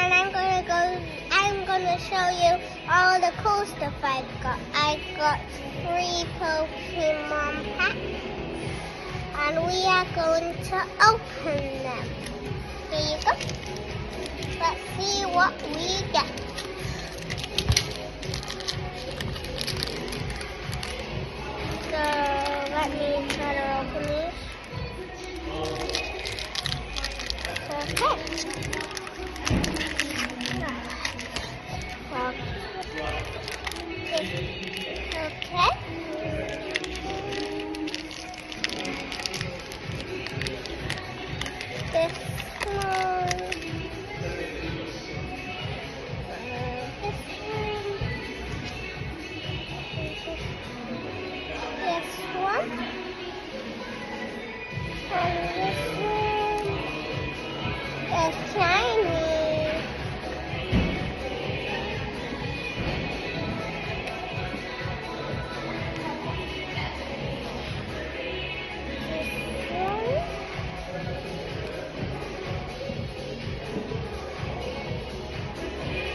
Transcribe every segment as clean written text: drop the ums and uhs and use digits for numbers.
and I'm gonna show you all the cool stuff I got. I got 3 Pokemon packs, and we are going to open them. Here you go. Let's see what we get. So let me try to open these. Okay. Okay. This one. This one. And this one is shiny.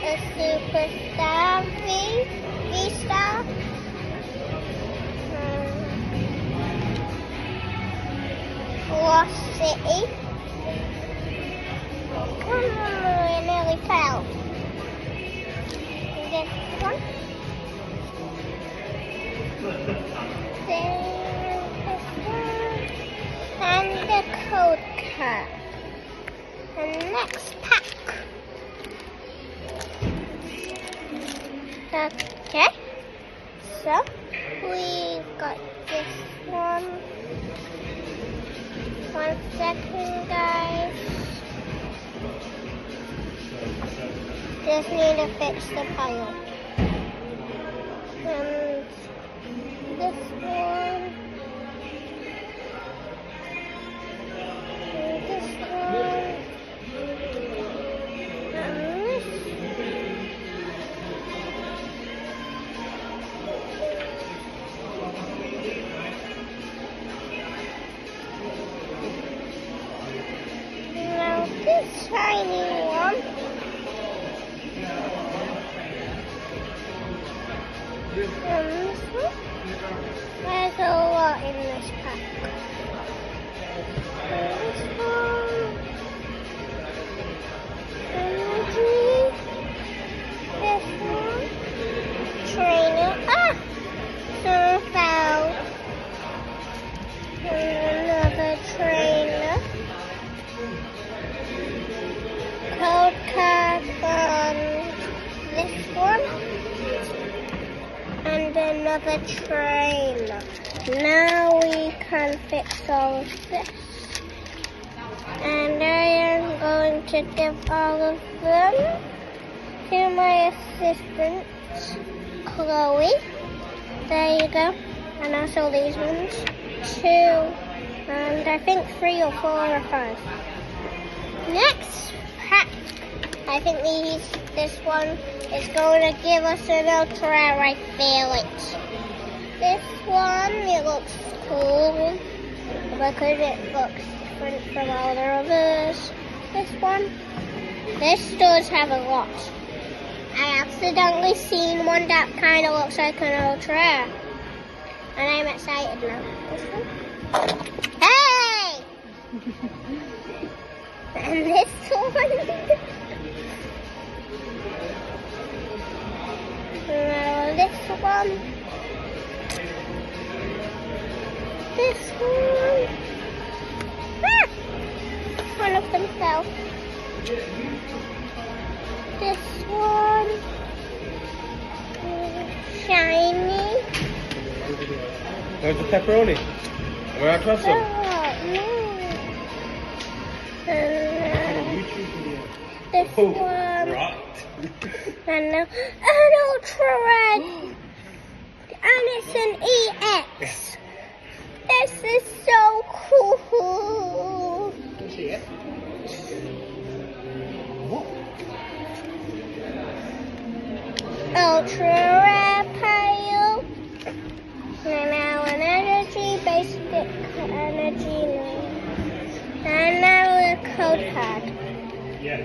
A Superstar V-Star. Lost City. Come on, I nearly fell. This one. This one. And the code card. And next pack. Okay, so we've got this one. 1 second, guys. Just need to fix the pile. And this one. And this one. And this. Now this shiny one. And this one. There's a lot in this pack. And this one. Energy. This one. Trainer. Ah! Some fell. And another trainer. Code card from this one. And another trainer. Now we can fix all of this. And I am going to give all of them to my assistant, Chloe. There you go. And also these ones. 2, and I think 3 or 4 or 5. Next pack. I think this one is going to give us an ultra, I feel it. This one, it looks cool because it looks different from all the others. This one, this does have a lot. I accidentally seen one that kind of looks like an ultra. And I'm excited now. This one. Hey! And this one. Now this one. This one. Ah! One of them fell. This one. Shiny. Where's the pepperoni? Where I trust them? Oh, no. This one. Right. And an ultra red. And it's an EX. This is so cool. Can see it? What? Ultra rare pile. And now an energy, basic energy. And now a code card. Yes.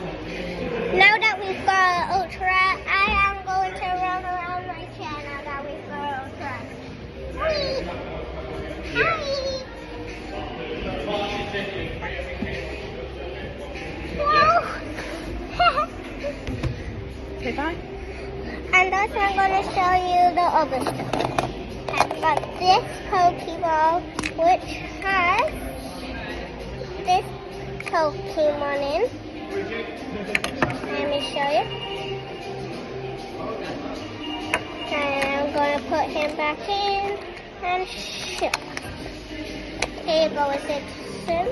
Now that we've got Ultra, I am going to run around my chair now that we've got Ultra. Whee! Hi! Wow! Okay, bye. And also I'm going to show you the other stuff. I've got this Pokeball, which has this Pokemon in. Let me show you. And I'm going to put him back in and shoot. Here you go, Citizen.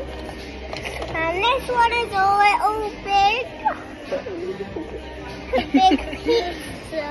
And this one is a little big. A big pizza.